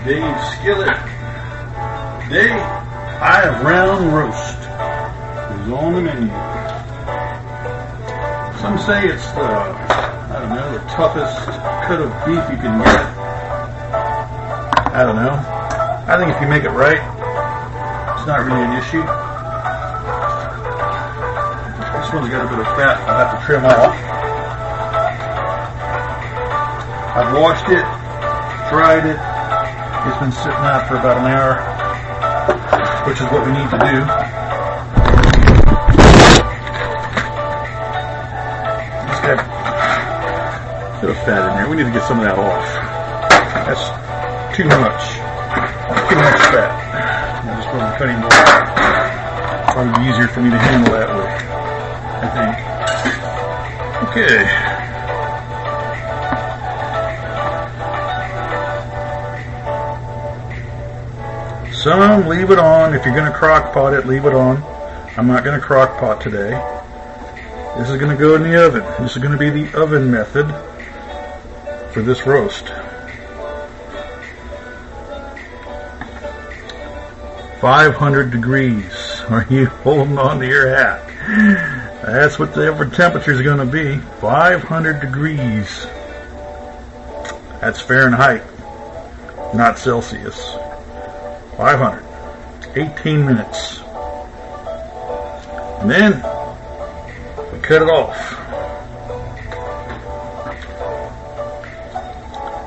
Dave's Skillet. Today, I have round roast is on the menu. Some say it's the toughest cut of beef you can get. I don't know. I think if you make it right, it's not really an issue. This one's got a bit of fat I'll have to trim off. I've washed it, dried it. It's been sitting out for about an hour, which is what we need to do. It's got a bit of fat in there. We need to get some of that off. That's too much. Too much fat. I'll just put on the cutting board. Probably be easier for me to handle that way, I think. Okay. Some leave it on. If you're going to crock pot it, leave it on. I'm not going to crock pot today. This is going to go in the oven. This is going to be the oven method for this roast. 500 degrees. Are you holding on to your hat? That's what the temperature is going to be. 500 degrees. That's Fahrenheit, not Celsius. 500. 18 minutes. And then we cut it off.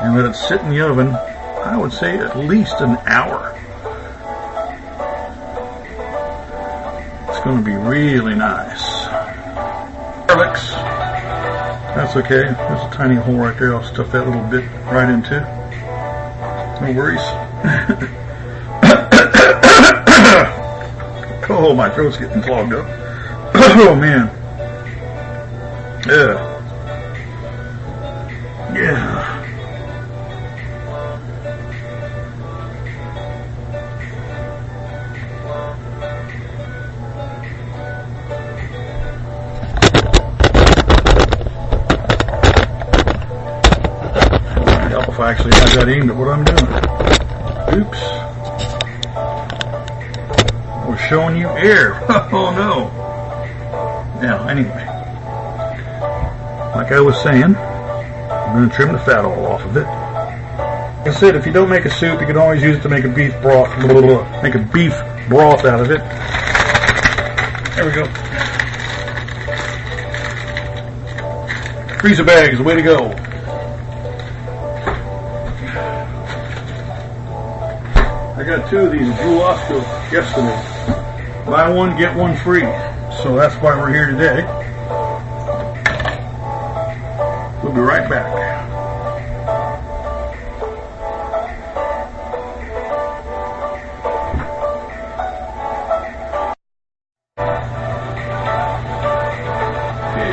And let it sit in the oven, I would say at least an hour. It's going to be really nice. Garlics. That's okay. There's a tiny hole right there. I'll stuff that little bit right into. No worries. Oh, my throat's getting clogged up. Oh, man. Yeah. Might help if I actually had that aimed at what I'm doing. Oops. We're showing you air. Oh no. Now, anyway, like I was saying, I'm going to trim the fat all off of it. Like I said, if you don't make a soup, you can always use it to make a beef broth. Make a beef broth out of it. There we go. Freezer bag is the way to go. I got 2 of these at Jewel Osco yesterday. Buy one, get one free. So that's why we're here today. We'll be right back. Okay.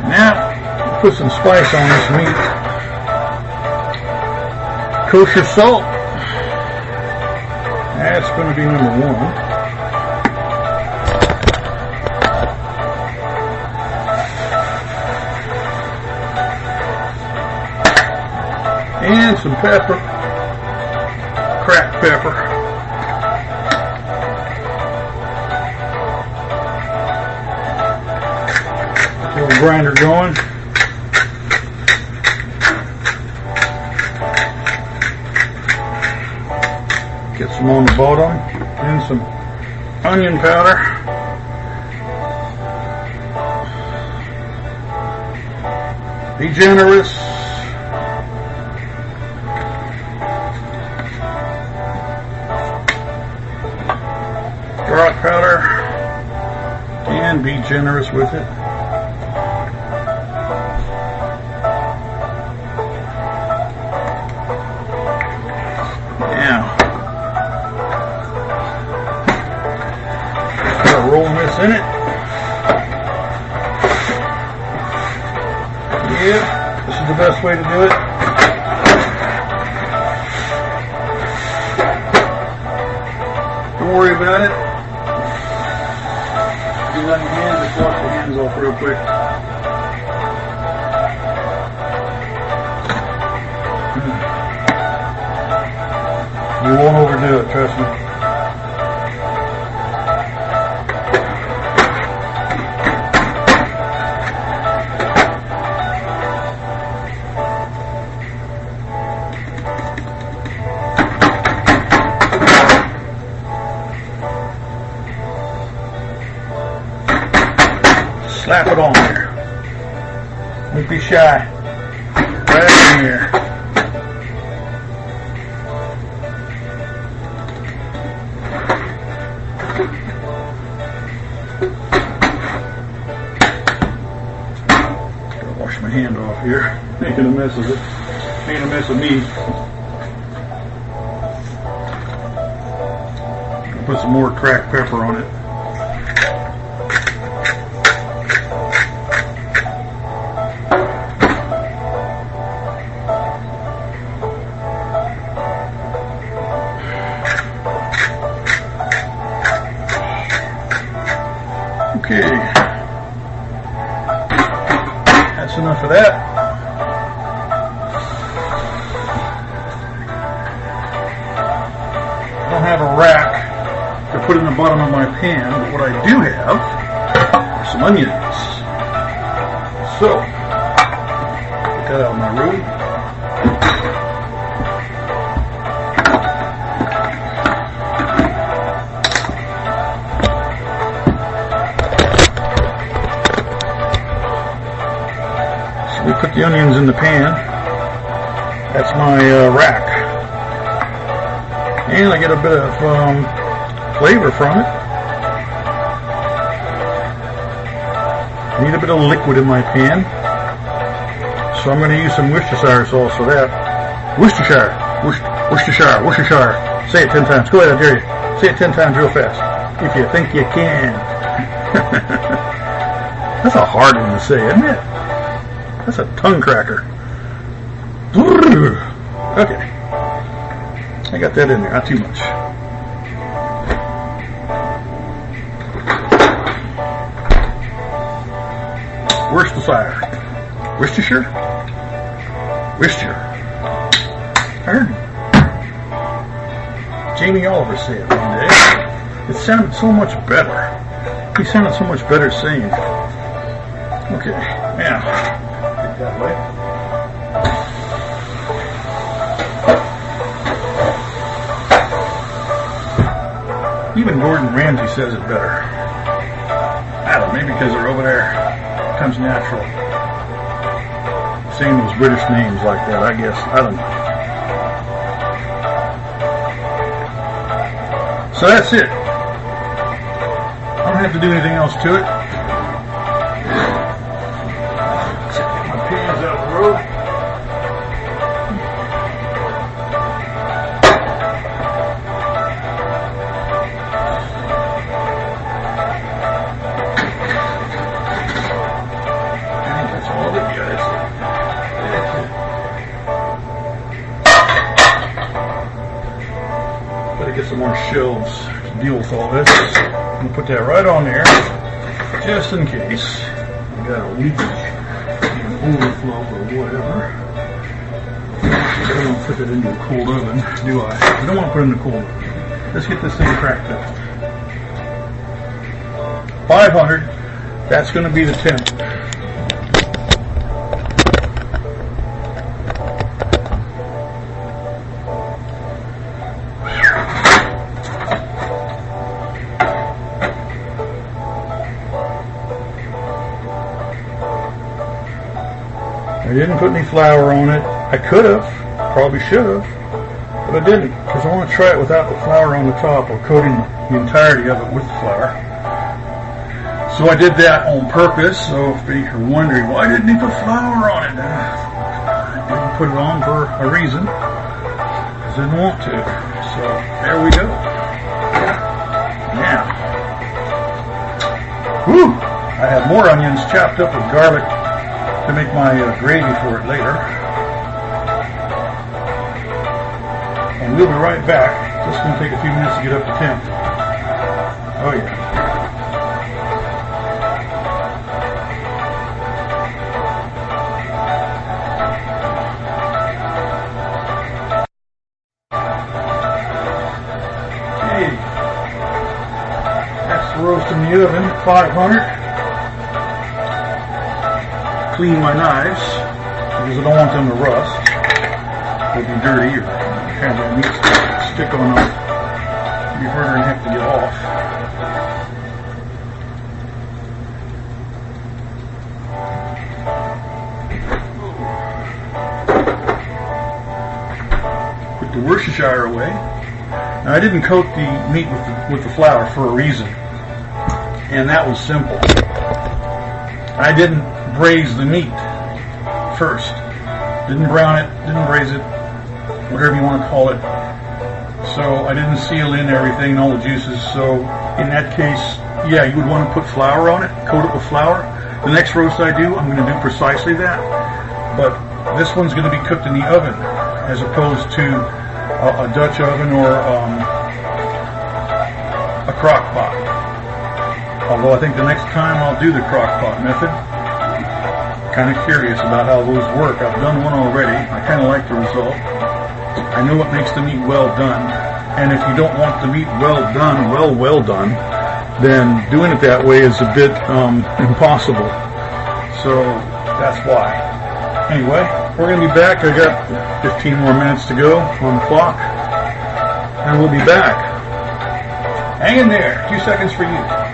Now, put some spice on this meat. Kosher salt. That's going to be number 1. And some pepper. Cracked pepper. Little grinder going. Get some on the bottom and some onion powder. Be generous. Garlic powder and be generous with it. Rolling this in it. Yep, this is the best way to do it. Don't worry about it. Do that again, just wash the hands off real quick. You won't overdo it, trust me. Slap it on there. Don't be shy. Right in here. Gotta wash my hand off here. Making a mess of it. Making a mess of me. I'll put some more cracked pepper on it. Okay, that's enough of that. I don't have a rack to put in the bottom of my pan, but what I do have are some onions. So, get that out of my room. We put the onions in the pan. That's my rack. And I get a bit of flavor from it. I need a bit of liquid in my pan. So I'm going to use some Worcestershire sauce for that. Worcestershire. Say it 10 times. Go ahead, I dare you. Say it 10 times real fast. If you think you can. That's a hard one to say, isn't it? That's a tongue cracker. Okay. I got that in there, not too much. Worcestershire. Worcestershire. I heard Jamie Oliver say it one day. It sounded so much better. He sounded so much better saying it. Okay, now. That way. Even Gordon Ramsay says it better. I don't know, maybe because they're over there. It comes natural. Saying those British names like that, I guess. I don't know. So that's it. I don't have to do anything else to it. Pans out the road. I think that's all of it, guys. Better get some more shelves to deal with all this. I'm going to put that right on there, just in case we got a leakage. Overflow or whatever. I don't want to put it into a cold oven, do I? I don't want to put it in a cold oven. Let's get this thing cracked up. 500, that's going to be the temp. I didn't put any flour on it. I could have, probably should have, but I didn't, because I want to try it without the flour on the top or coating the entirety of it with the flour. So I did that on purpose. So if you're wondering, why didn't he put flour on it? I didn't put it on for a reason, because I didn't want to. So there we go. Now, whew, I have more onions chopped up with garlic to make my gravy for it later. And we'll be right back. Just going to take a few minutes to get up to temp. Oh yeah. toast in the oven at 500. Clean my knives because I don't want them to rust. They'll be dirty or have that meat stick on them. It'll be harder than heck to get off. Put the Worcestershire away. Now, I didn't coat the meat with the flour for a reason, and that was simple. I didn't braise the meat first. Didn't brown it, didn't braise it, whatever you want to call it. So I didn't seal in everything, all the juices. So in that case, yeah, you would want to put flour on it, coat it with flour. The next roast I do, I'm going to do precisely that. But this one's going to be cooked in the oven as opposed to a Dutch oven or a crock pot. Although I think the next time I'll do the crock pot method. Kind of curious about how those work. I've done one already. I kind of like the result. I know it makes the meat well done. And if you don't want the meat well done, well done, then doing it that way is a bit impossible. So that's why. Anyway, we're going to be back. I got 15 more minutes to go on the clock. And we'll be back. Hang in there. 2 seconds for you.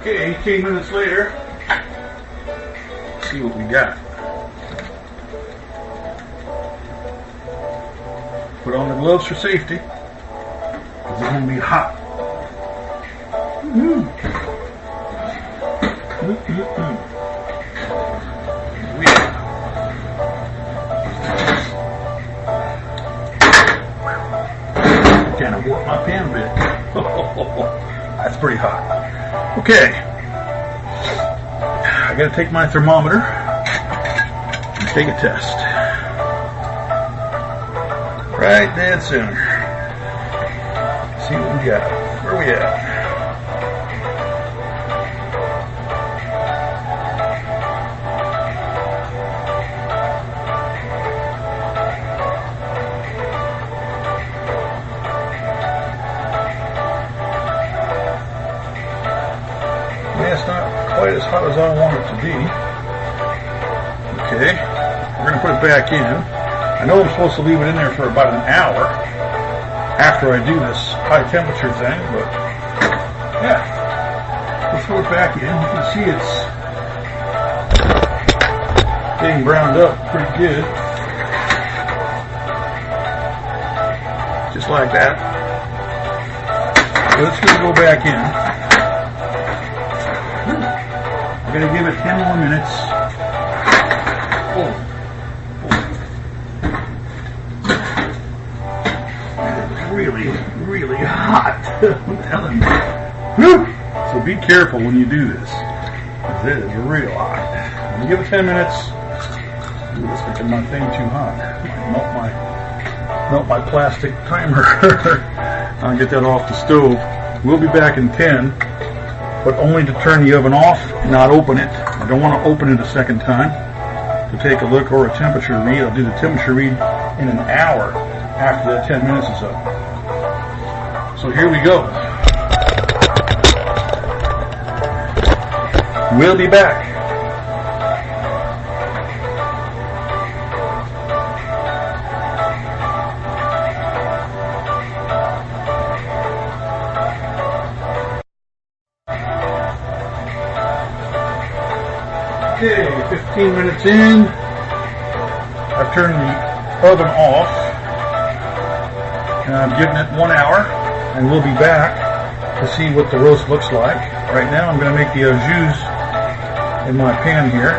Okay, 18 minutes later, let's see what we got. Put on the gloves for safety, because it's going to be hot. Kind of warped my pan a bit. That's pretty hot. Okay, I gotta take my thermometer and take a test. Right dead center. See what we got. Where are we at? It's not quite as hot as I want it to be. Okay, we're going to put it back in. I know I'm supposed to leave it in there for about an hour after I do this high temperature thing, but yeah, let's throw it back in. You can see it's getting browned up pretty good. Just like that. So it's going to go back in. I'm going to give it 10 more minutes. It's really, really hot. I'm telling you. So be careful when you do this. It is real hot. I'm going to give it 10 minutes. Ooh, it's making my thing too hot. Might melt my plastic timer. I'll get that off the stove. We'll be back in 10. But only to turn the oven off, not open it. I don't want to open it a second time to take a look or a temperature read. I'll do the temperature read in an hour after that 10 minutes is up. So here we go. We'll be back. Okay, 15 minutes in. I've turned the oven off. And I'm giving it 1 hour. And we'll be back to see what the roast looks like. Right now I'm going to make the au jus in my pan here.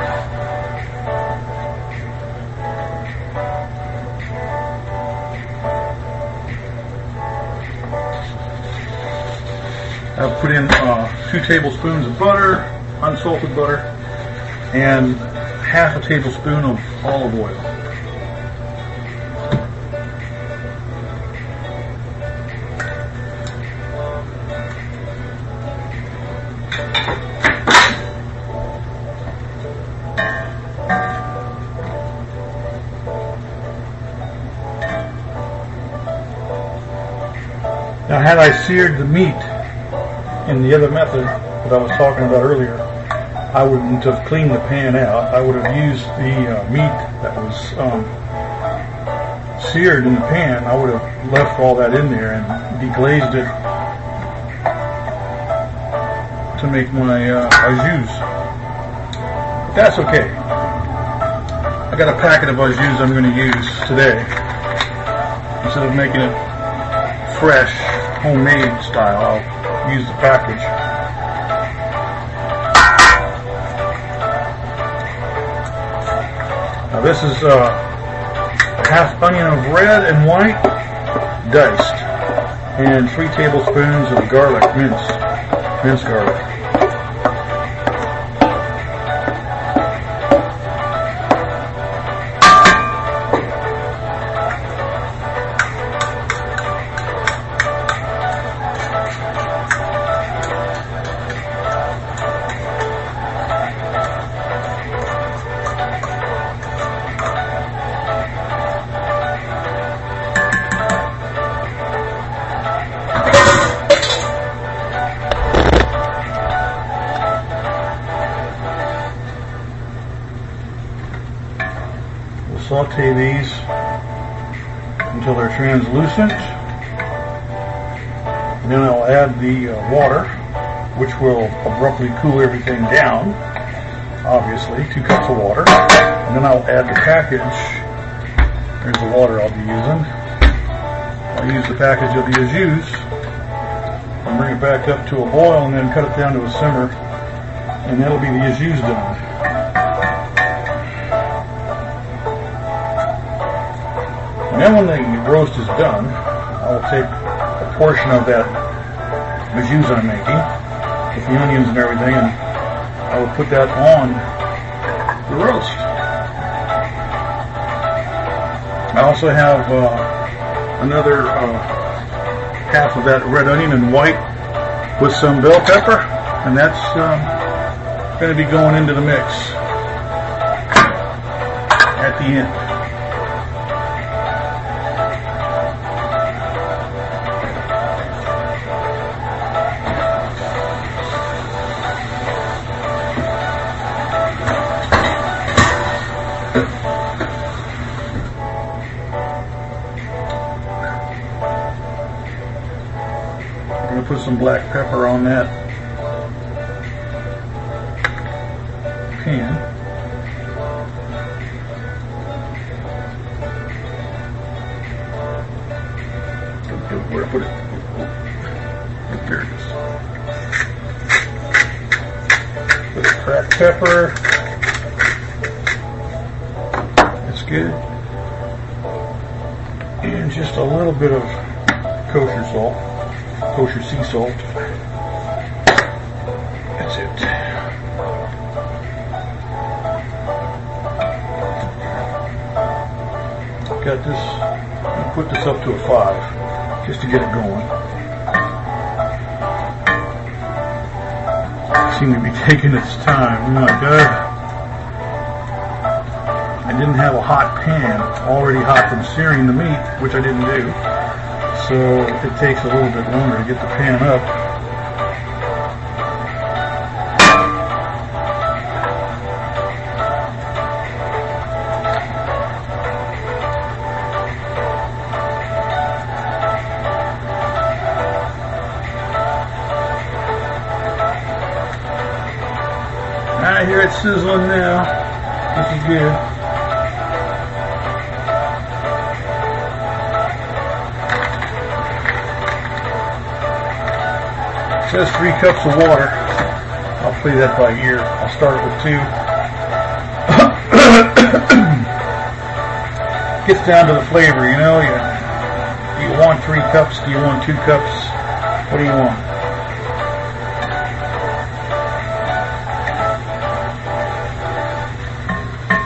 I've put in 2 tablespoons of butter, unsalted butter, and half a tablespoon of olive oil. Now, had I seared the meat in the other method that I was talking about earlier, I wouldn't have cleaned the pan out. I would have used the meat that was seared in the pan. I would have left all that in there and deglazed it to make my au jus. But that's okay. I got a packet of au jus I'm going to use today. Instead of making it fresh, homemade style, I'll use the package. Now this is a half onion of red and white diced, and 3 tablespoons of garlic, minced garlic. Saute these until they're translucent, and then I'll add the water, which will abruptly cool everything down, obviously, 2 cups of water, and then I'll add the package. There's the water I'll be using. I'll use the package of the au jus and bring it back up to a boil, and then cut it down to a simmer, and that'll be the au jus done. And then when the roast is done, I will take a portion of that au jus I'm making, with the onions and everything, and I will put that on the roast. I also have another half of that red onion and white with some bell pepper, and that's going to be going into the mix at the end. I'm going to put some black pepper on that pan. Where to put it? There it is. Put the cracked pepper. That's good. And just a little bit of kosher salt. Kosher sea salt. That's it. Got this. I'll put this up to a 5 just to get it going. Seems to be taking its time. Oh my God. I didn't have a hot pan already hot from searing the meat, which I didn't do. So it takes a little bit longer to get the pan up. I hear it sizzling now. This is good. It says 3 cups of water. I'll play that by ear. I'll start it with 2. Gets down to the flavor, you know. Do you want 3 cups? Do you want 2 cups? What do you want?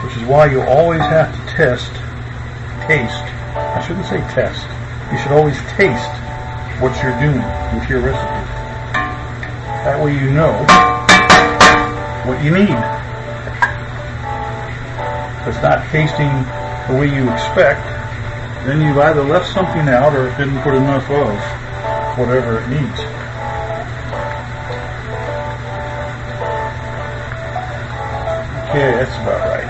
Which is why you always have to taste. I shouldn't say test. You should always taste what you're doing with your recipe. That way you know what you need. If it's not tasting the way you expect, then you've either left something out or didn't put enough of. whatever it needs. Okay, that's about right.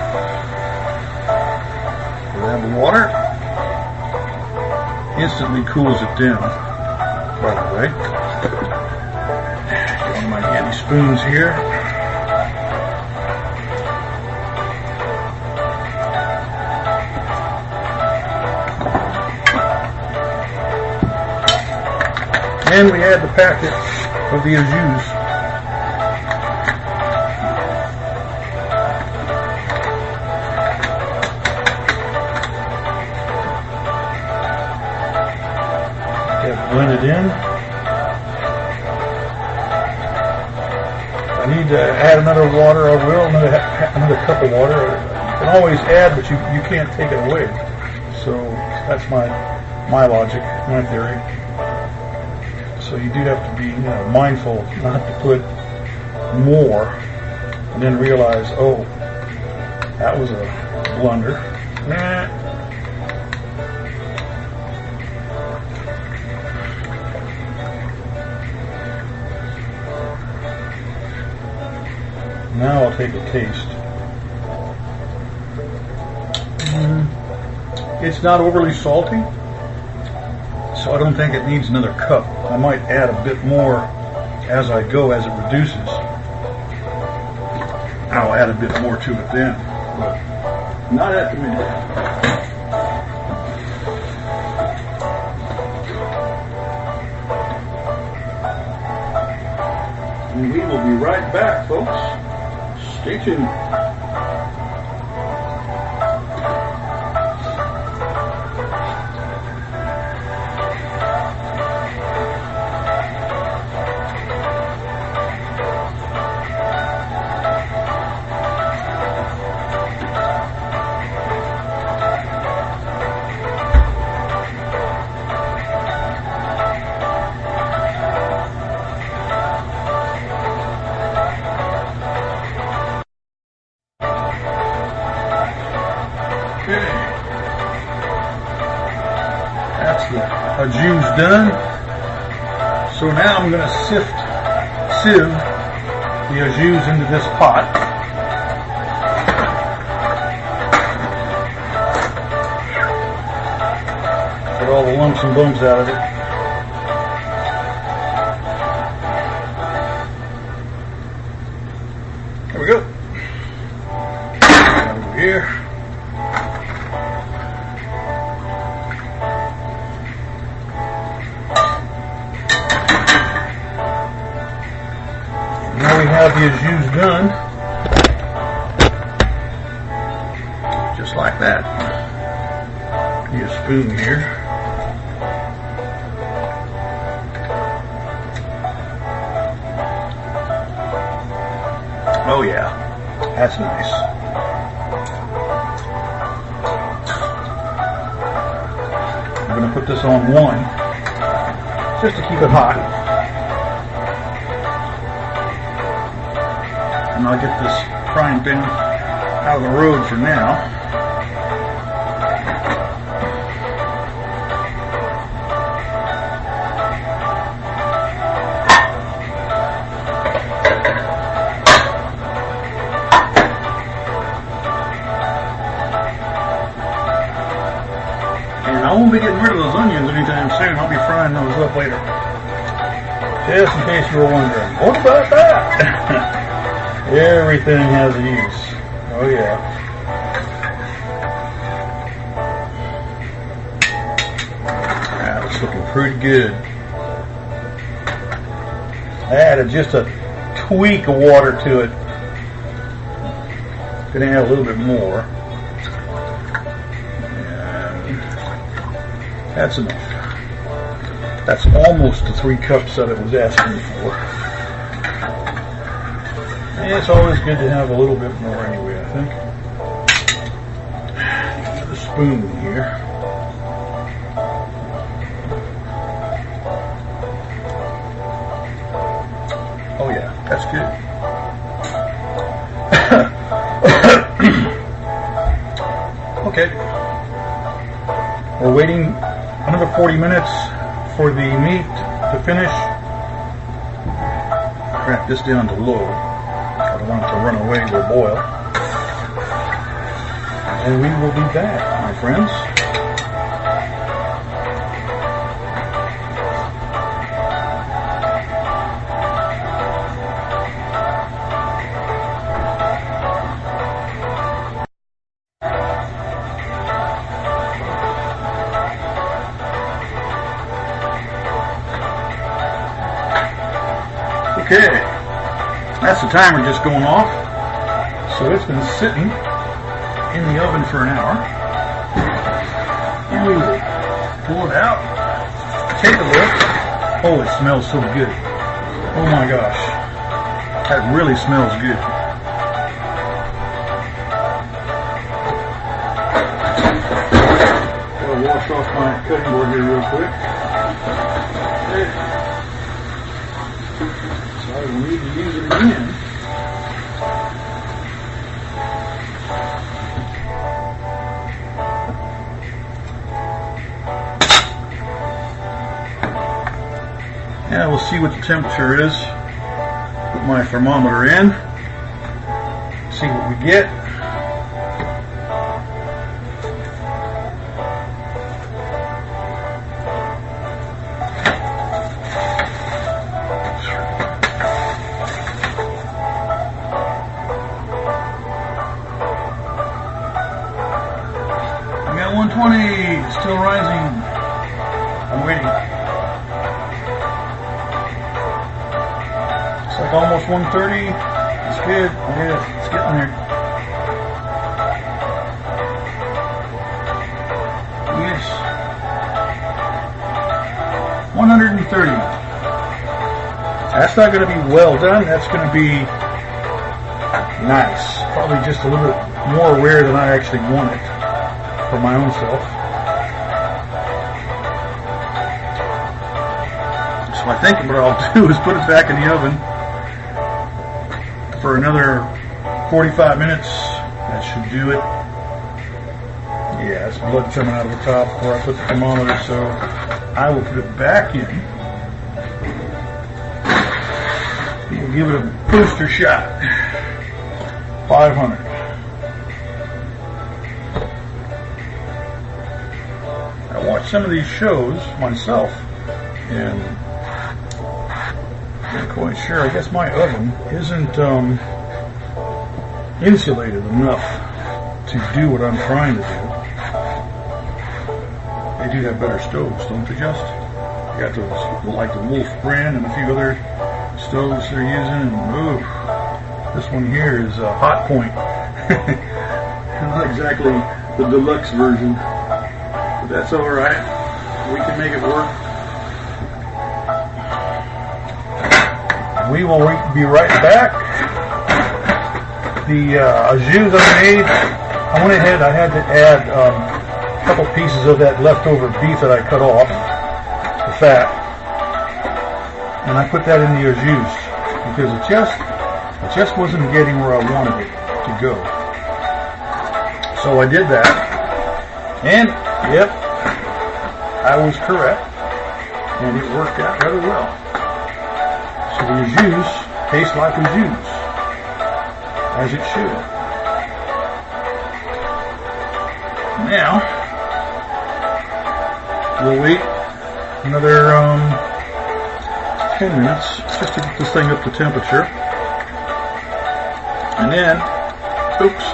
We'll add the water. Instantly cools it down, by the way. Get one of my handy spoons here. And we add the packet of the au jus. Blend it in. If I need to add another water, I will. Another cup of water. You can always add, but you can't take it away. So that's my logic, my theory. So you do have to be mindful not to put more and then realize, oh, that was a blunder. Nah. Now I'll take a taste. It's not overly salty, so I don't think it needs another cup. I might add a bit more as I go, as it reduces. I'll add a bit more to it then, but not at the minute. And we will be right back, folks. Stay tuned. That's the au jus done. So now I'm going to sieve the au jus into this pot. Get all the lumps and bumps out of it. There we go. Over here. Now we have the au jus done, just like that. Need a spoon here. Oh yeah, that's nice. I'm going to put this on 1, just to keep it hot. And I'll get this frying pan out of the road for now. And I won't be getting rid of those onions anytime soon. I'll be frying those up later. Just in case you were wondering, what about that? Everything has a use. Oh yeah. That's looking pretty good. I added just a tweak of water to it. Gonna add a little bit more. And that's enough. That's almost the 3 cups that it was asking for. And it's always good to have a little bit more anyway, I think. Use the spoon here. Oh yeah, that's good. Okay. We're waiting another 40 minutes for the meat to finish. Crack this down to low. I don't want it to run away or boil. And we will be back, my friends. Okay, that's the timer just going off. So it's been sitting in the oven for an hour. And we will pull it out, take a look. Oh, it smells so good. Oh my gosh, that really smells good. Gotta wash off my cutting board here real quick. Okay. I will need to use it again. Yeah, we'll see what the temperature is. Put my thermometer in. See what we get. I got 120, still rising. I'm waiting. It's like almost 130. It's good. Yeah, it's getting there. Yes. 130. That's not going to be well done. That's going to be nice. Probably just a little bit more rare than I actually want it for my own self. So I think what I'll do is put it back in the oven for another 45 minutes. That should do it. Yeah, it's blood coming out of the top where I put the thermometer, so I will put it back in. We'll give it a booster shot. 500. I watch some of these shows myself, and I'm not quite sure. I guess my oven isn't insulated enough to do what I'm trying to do. They do have better stoves, don't they, just? You got those, like the Wolf brand and a few other stoves they're using. And, this one here is a Hot Point. Not exactly the deluxe version, but that's all right. We can make it work. We will be right back. The au jus I made, I went ahead, I had to add a couple pieces of that leftover beef that I cut off, the fat, and I put that in the au jus because it just wasn't getting where I wanted it to go. So I did that, and yep, I was correct, and it worked out rather well. So the au jus tastes like au jus, as it should. Now, we'll wait another 10 minutes just to get this thing up to temperature. And then, oops,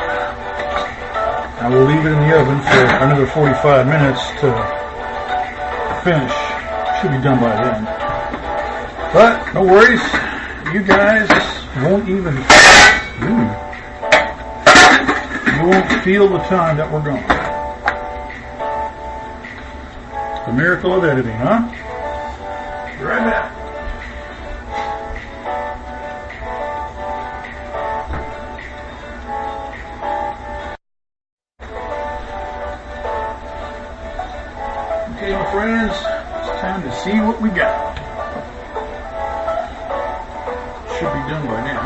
I will leave it in the oven for another 45 minutes to finish. Should be done by then. But, no worries, you guys won't even, you won't feel the time that we're gone. The miracle of editing, huh? Be right back. Okay, my friends, it's time to see what we got. Should be done by now.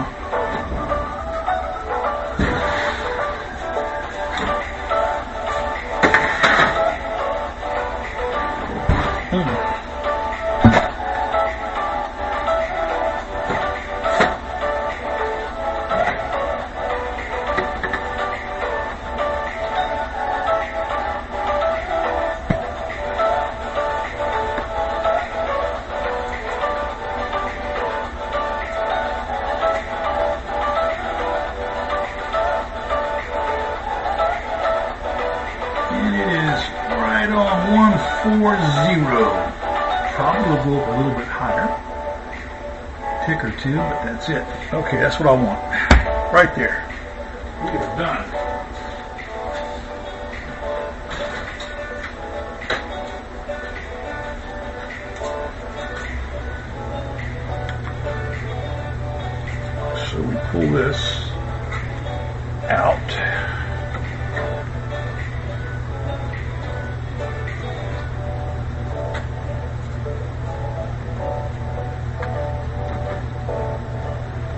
0. Probably will go up a little bit higher. Tick or two, but that's it. Okay, that's what I want. Right there. We are done. So we pull this out.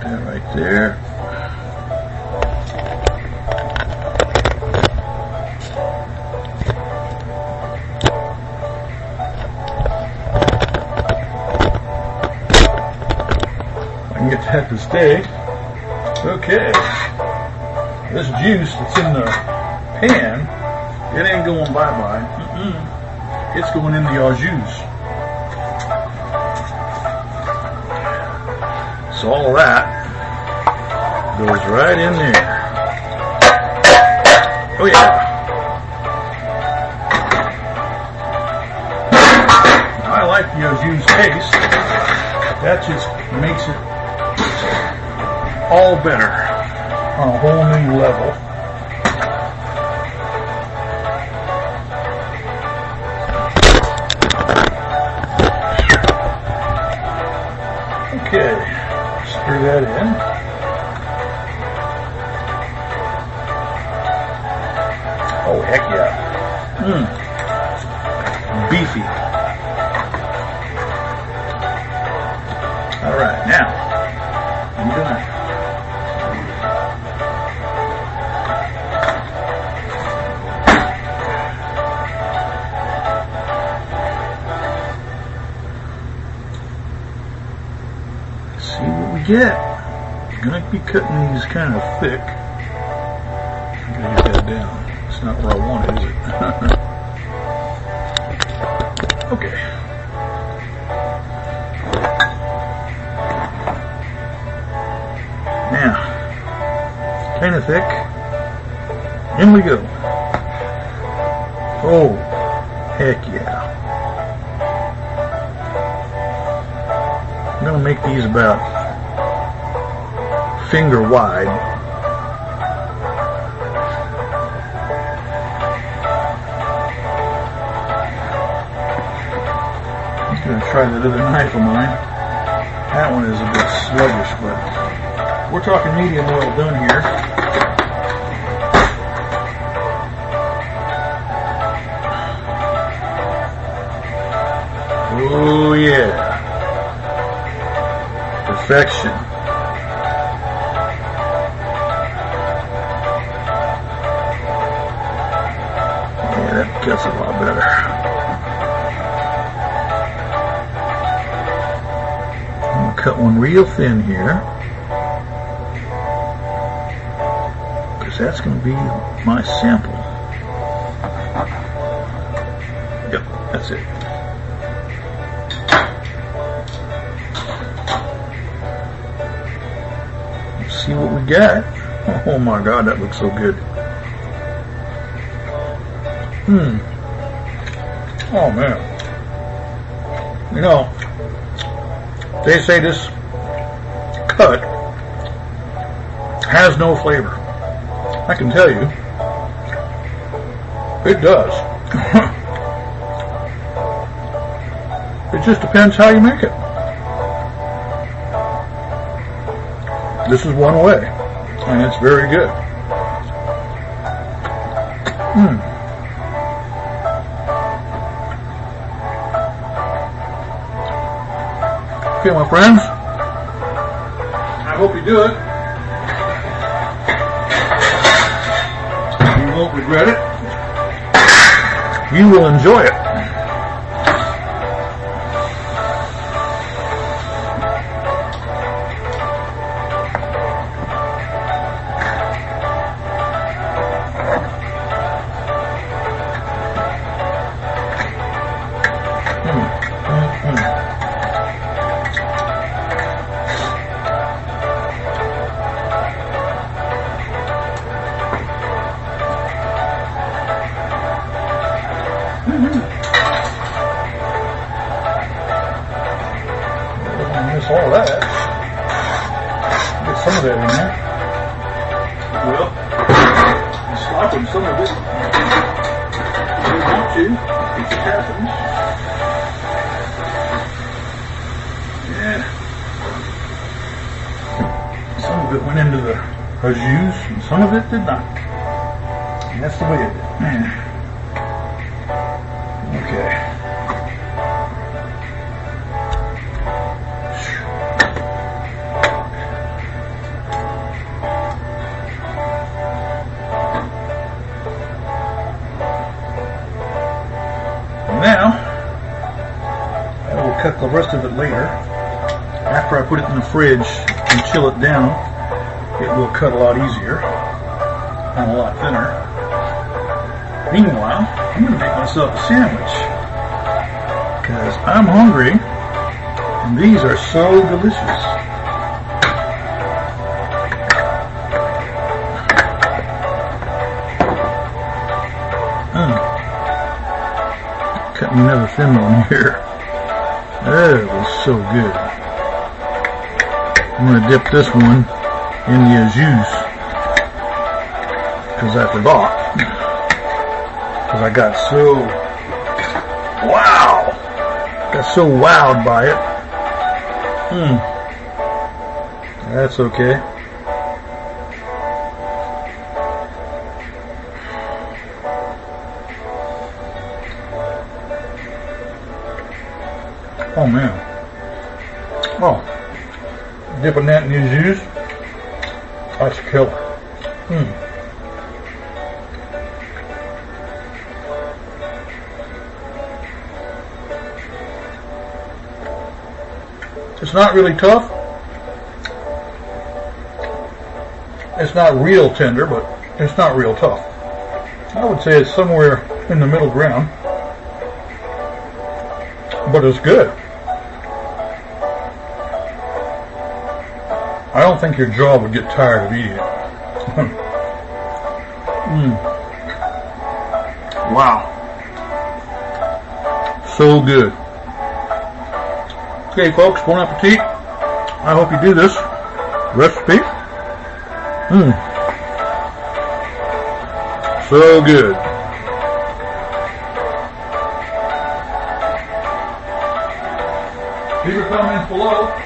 That right there. I can get that to stay. Okay. This juice that's in the pan, it ain't going bye-bye. It's going in the au jus. So all of that goes right in there. Oh yeah. I like the au jus taste. That just makes it all better on a whole new level. Okay, stir that in. Oh heck yeah. Beefy. Alright, now I'm gonna see what we get. I'm gonna be cutting these kind of thick. I'm gonna get that down. It's not where I want it, is it? Okay. Now, kind of thick. In we go. Oh, heck yeah. I'm going to make these about finger wide. I'm going to try that other knife of mine. That one is a bit sluggish, but we're talking medium well done here. Oh yeah. Perfection. Yeah, that gets a lot better. I'm going to cut one real thin here. That's going to be my sample. Yep, that's it. Let's see what we got. Oh my God, that looks so good. Oh man. You know, they say this cut has no flavor. I can tell you, it does. It just depends how you make it. This is one way, and it's very good. Okay, my friends, I hope you do it. You won't regret it. You will enjoy it. miss all that. Get some of that in there. Well, I'm slopping some of it. I don't want to. It happens. Yeah. Some of it went into the jus, and some of it did not. And that's the way it is. Okay. Now, I will cut the rest of it later. After I put it in the fridge and chill it down, it will cut a lot easier and a lot thinner. Meanwhile, I'm going to make myself a sandwich because I'm hungry and these are so delicious. Cut me another thin one here. That was so good. I'm going to dip this one in the juice because I forgot. Because I got so wowed by it. That's okay. Oh man. Oh. Dipping that in the juice. That's a killer. It's not really tough. It's not real tender, but it's not real tough. I would say it's somewhere in the middle ground. But it's good. I don't think your jaw would get tired of eating it. Wow. So good. Okay, folks, bon appetit. I hope you do this recipe. So good. Leave your comments below.